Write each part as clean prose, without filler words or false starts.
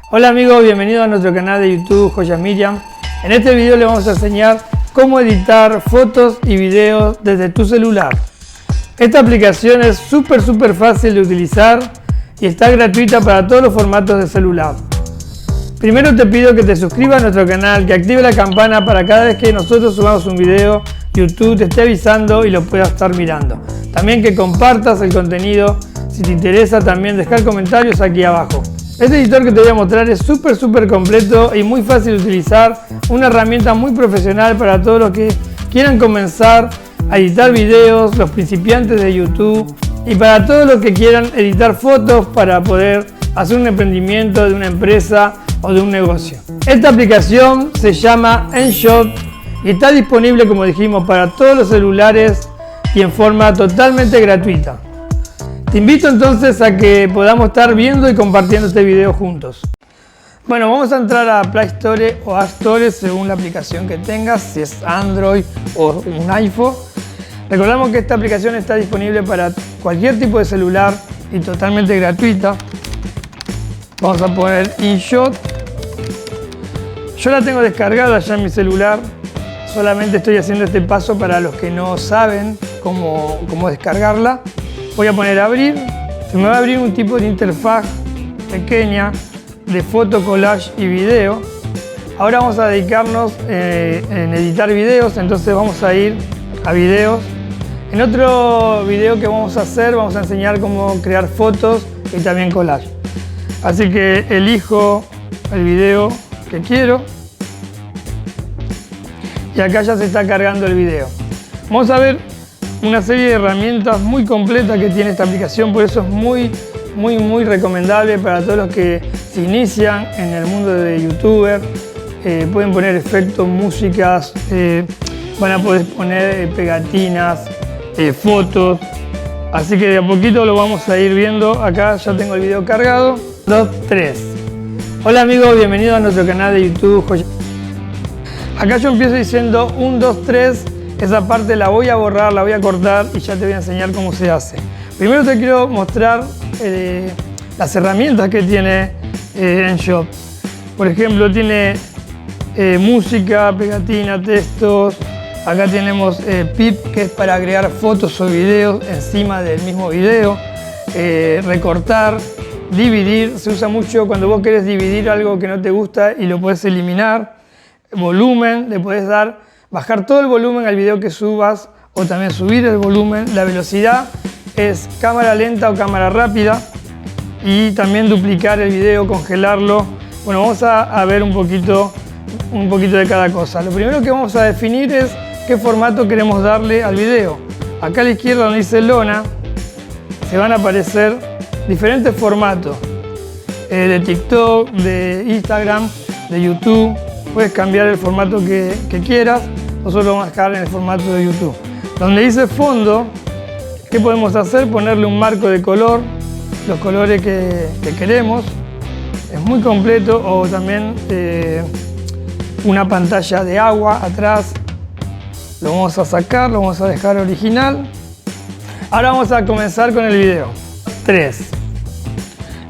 Hola amigos, bienvenidos a nuestro canal de YouTube Joyas Miriam. En este video les vamos a enseñar cómo editar fotos y videos desde tu celular. Esta aplicación es súper fácil de utilizar y está gratuita para todos los formatos de celular. Primero te pido que te suscribas a nuestro canal, que active la campana para cada vez que nosotros subamos un video, YouTube te esté avisando y lo puedas estar mirando. También que compartas el contenido, si te interesa también dejar comentarios aquí abajo. Este editor que te voy a mostrar es súper completo y muy fácil de utilizar, una herramienta muy profesional para todos los que quieran comenzar a editar videos, los principiantes de YouTube y para todos los que quieran editar fotos para poder hacer un emprendimiento de una empresa o de un negocio. Esta aplicación se llama InShot y está disponible, como dijimos, para todos los celulares y en forma totalmente gratuita. Te invito entonces a que podamos estar viendo y compartiendo este video juntos. Bueno, vamos a entrar a Play Store o App Store según la aplicación que tengas, si es Android o un iPhone. Recordamos que esta aplicación está disponible para cualquier tipo de celular y totalmente gratuita. Vamos a poner InShot. Yo la tengo descargada ya en mi celular. Solamente estoy haciendo este paso para los que no saben cómo descargarla. Voy a poner abrir, se me va a abrir un tipo de interfaz pequeña de foto, collage y video. Ahora vamos a dedicarnos en editar videos, entonces vamos a ir a videos. En otro video que vamos a hacer, vamos a enseñar cómo crear fotos y también collage. Así que elijo el video que quiero y acá ya se está cargando el video. Vamos a ver una serie de herramientas muy completas que tiene esta aplicación, por eso es muy recomendable para todos los que se inician en el mundo de youtuber. Pueden poner efectos, músicas, van a poder poner pegatinas, fotos, así que de a poquito lo vamos a ir viendo. Acá ya tengo el video cargado. 2, 3. Hola amigos, bienvenidos a nuestro canal de YouTube. Acá yo empiezo diciendo 1, 2, 3. Esa parte la voy a borrar, la voy a cortar y ya te voy a enseñar cómo se hace. Primero te quiero mostrar las herramientas que tiene InShot. Por ejemplo, tiene música, pegatina, textos. Acá tenemos PIP, que es para agregar fotos o videos encima del mismo video. Recortar, dividir. Se usa mucho cuando vos querés dividir algo que no te gusta y lo puedes eliminar. Volumen, le puedes bajar todo el volumen al video que subas o también subir el volumen. La velocidad es cámara lenta o cámara rápida y también duplicar el video, congelarlo. Bueno, vamos a ver un poquito de cada cosa. Lo primero que vamos a definir es qué formato queremos darle al video. Acá a la izquierda donde dice lona se van a aparecer diferentes formatos de TikTok, de Instagram, de YouTube. Puedes cambiar el formato que quieras. Nosotros vamos a dejar en el formato de YouTube. Donde dice fondo, ¿qué podemos hacer? Ponerle un marco de color, los colores que queremos. Es muy completo. O también una pantalla de agua atrás. Lo vamos a sacar, lo vamos a dejar original. Ahora vamos a comenzar con el video. 3.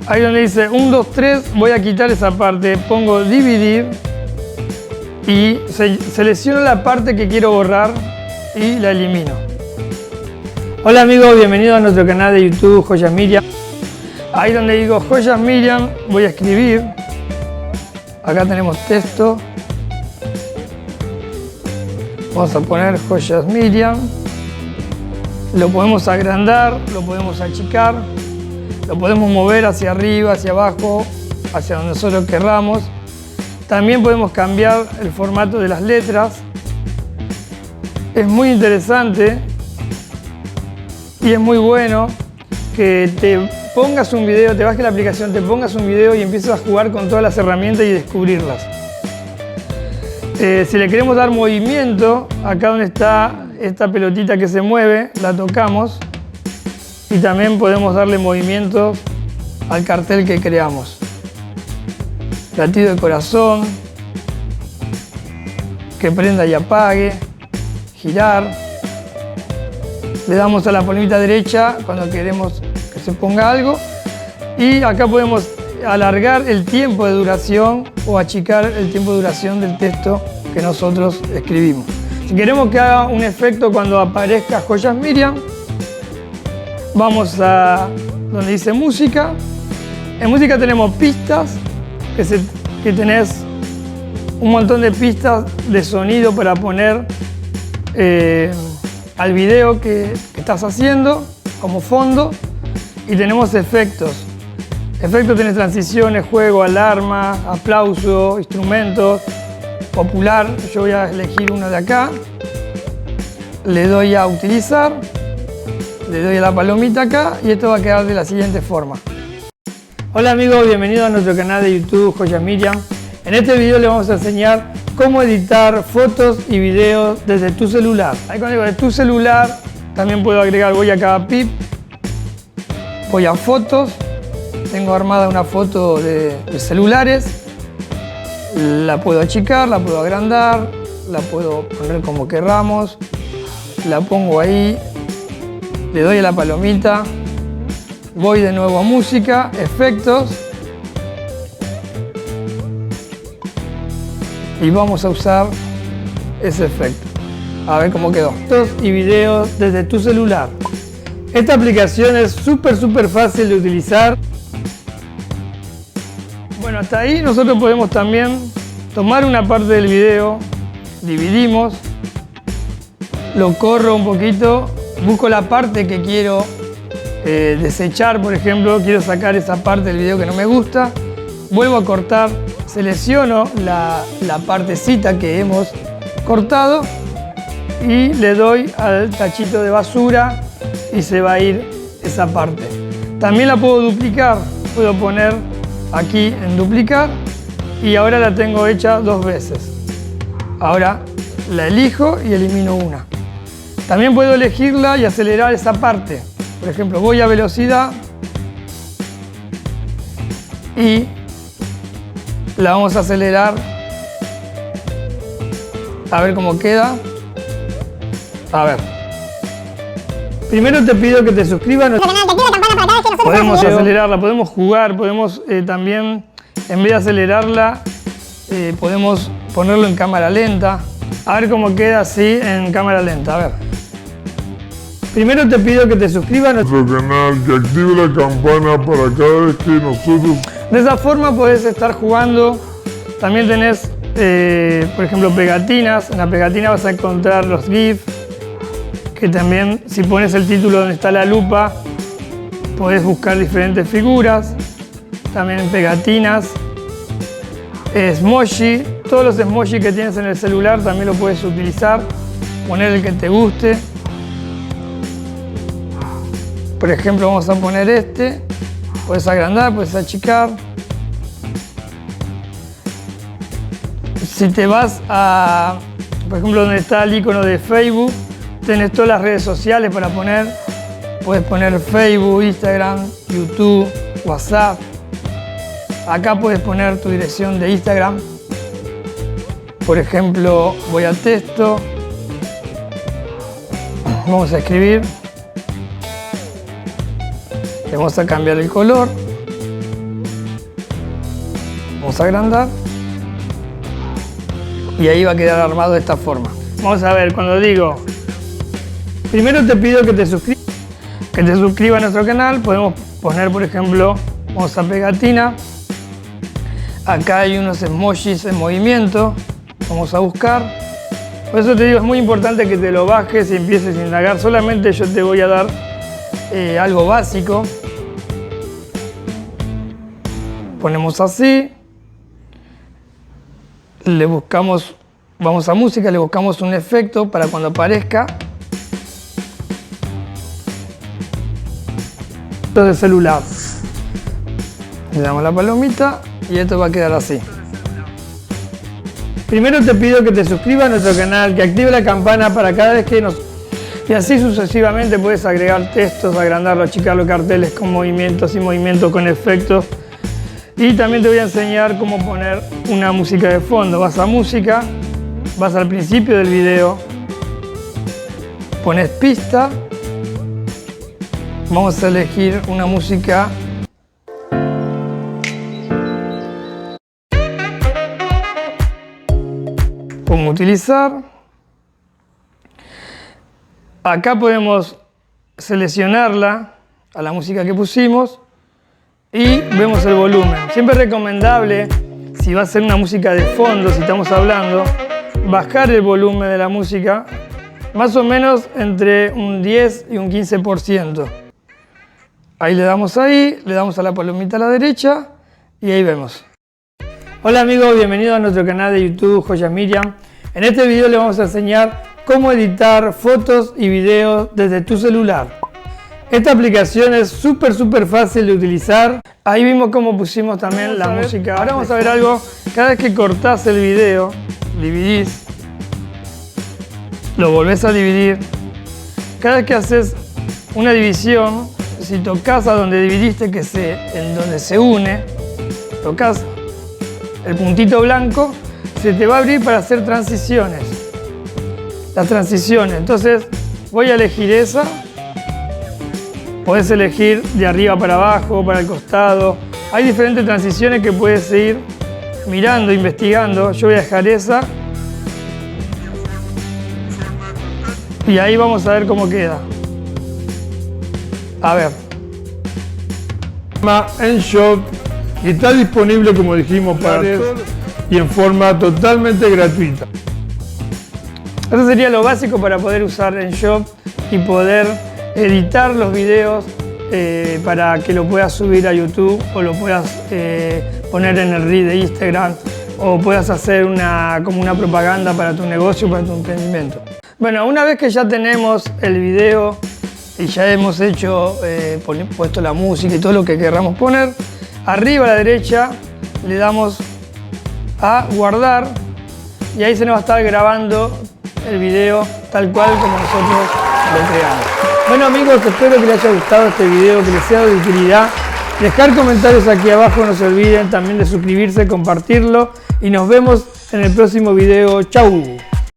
Ahí donde dice 1, 2, 3, voy a quitar esa parte. Pongo dividir. Y selecciono la parte que quiero borrar y la elimino. Hola amigos, bienvenidos a nuestro canal de YouTube Joyas Miriam. Ahí donde digo Joyas Miriam voy a escribir. Acá tenemos texto. Vamos a poner Joyas Miriam. Lo podemos agrandar, lo podemos achicar, lo podemos mover hacia arriba, hacia abajo, hacia donde nosotros querramos. También podemos cambiar el formato de las letras. Es muy interesante y es muy bueno que te pongas un video, te bajes la aplicación, te pongas un video y empieces a jugar con todas las herramientas y descubrirlas. Si le queremos dar movimiento, acá donde está esta pelotita que se mueve, la tocamos y también podemos darle movimiento al cartel que creamos. Latido de corazón, que prenda y apague, girar. Le damos a la palmita derecha cuando queremos que se ponga algo y acá podemos alargar el tiempo de duración o achicar el tiempo de duración del texto que nosotros escribimos. Si queremos que haga un efecto cuando aparezca Joyas Miriam, vamos a donde dice música. En música tenemos pistas, que tenés un montón de pistas de sonido para poner al video que estás haciendo como fondo. Y tenemos efectos. Efectos tenés transiciones, juego, alarma, aplauso, instrumentos, popular. Yo voy a elegir uno de acá. Le doy a utilizar. Le doy a la palomita acá y esto va a quedar de la siguiente forma. Hola amigos, bienvenidos a nuestro canal de YouTube Joyas Miriam. En este video les vamos a enseñar cómo editar fotos y videos desde tu celular. Ahí cuando digo de tu celular, también puedo agregar, voy acá a PIP, voy a fotos, tengo armada una foto de celulares, la puedo achicar, la puedo agrandar, la puedo poner como querramos, la pongo ahí, le doy a la palomita, voy de nuevo a música, efectos y vamos a usar ese efecto. A ver cómo quedó. Fotos y videos desde tu celular. Esta aplicación es súper fácil de utilizar. Bueno, hasta ahí nosotros podemos también tomar una parte del video, dividimos, lo corro un poquito, busco la parte que quiero desechar, por ejemplo, quiero sacar esa parte del video que no me gusta, vuelvo a cortar, selecciono la partecita que hemos cortado y le doy al tachito de basura y se va a ir esa parte. También la puedo duplicar, puedo poner aquí en duplicar y ahora la tengo hecha 2 veces. Ahora la elijo y elimino una. También puedo elegirla y acelerar esa parte. Por ejemplo, voy a velocidad y la vamos a acelerar. A ver cómo queda. A ver. Primero te pido que te suscribas a nuestro canal. Podemos acelerarla, podemos jugar, podemos también, en vez de acelerarla, podemos ponerlo en cámara lenta. A ver cómo queda así en cámara lenta. A ver. Primero te pido que te suscribas a nuestro canal, que active la campana para cada vez que nosotros... De esa forma podés estar jugando. También tenés, por ejemplo, pegatinas. En la pegatina vas a encontrar los GIF, que también, si pones el título donde está la lupa, podés buscar diferentes figuras. También pegatinas, Smoji. Todos los Smoji que tienes en el celular también lo puedes utilizar. Poner el que te guste. Por ejemplo, vamos a poner este. Puedes agrandar, puedes achicar. Si te vas a, por ejemplo, donde está el icono de Facebook, tenés todas las redes sociales para poner. Puedes poner Facebook, Instagram, YouTube, WhatsApp. Acá puedes poner tu dirección de Instagram. Por ejemplo, voy a texto. Vamos a escribir. Le vamos a cambiar el color. Vamos a agrandar. Y ahí va a quedar armado de esta forma. Vamos a ver, cuando digo, primero te pido que te suscribas a nuestro canal. Podemos poner, por ejemplo, vamos a pegatina. Acá hay unos emojis en movimiento. Vamos a buscar. Por eso te digo, es muy importante que te lo bajes y empieces a indagar. Solamente yo te voy a dar algo básico. Ponemos así. Le buscamos, vamos a música, le buscamos un efecto para cuando aparezca. De celular. Le damos la palomita y esto va a quedar así. Primero te pido que te suscribas a nuestro canal, que active la campana para cada vez que nos... Y así sucesivamente puedes agregar textos, agrandarlo, achicarlo, carteles con movimientos y movimientos con efectos. Y también te voy a enseñar cómo poner una música de fondo. Vas a música, vas al principio del video, pones pista. Vamos a elegir una música Pongo utilizar. Acá podemos seleccionarla a la música que pusimos y vemos el volumen. Siempre es recomendable, si va a ser una música de fondo, si estamos hablando, bajar el volumen de la música más o menos entre un 10 y un 15%. Ahí le damos a la palomita a la derecha y ahí vemos. Hola amigos, bienvenidos a nuestro canal de YouTube Joyas Miriam. En este video les vamos a enseñar cómo editar fotos y videos desde tu celular. Esta aplicación es súper fácil de utilizar. Ahí vimos cómo pusimos también la música. Ahora vamos a ver algo. Cada vez que cortás el video, dividís, lo volvés a dividir. Cada vez que haces una división, si tocas a donde dividiste, en donde se une, tocas el puntito blanco, se te va a abrir para hacer transiciones. Las transiciones. Entonces voy a elegir esa. Podés elegir de arriba para abajo, para el costado. Hay diferentes transiciones que puedes ir mirando, investigando. Yo voy a dejar esa. Y ahí vamos a ver cómo queda. A ver. InShot y está disponible, como dijimos, para todos y en forma totalmente gratuita. Eso sería lo básico para poder usar InShot y poder editar los videos para que lo puedas subir a YouTube o lo puedas poner en el Reel de Instagram o puedas hacer como una propaganda para tu negocio, para tu emprendimiento. Bueno, una vez que ya tenemos el video y ya hemos puesto la música y todo lo que queramos poner, arriba a la derecha le damos a guardar y ahí se nos va a estar grabando el video tal cual como nosotros lo creamos. Bueno amigos, espero que les haya gustado este video, que les sea de utilidad. Dejar comentarios aquí abajo, no se olviden también de suscribirse, compartirlo y nos vemos en el próximo video. ¡Chau!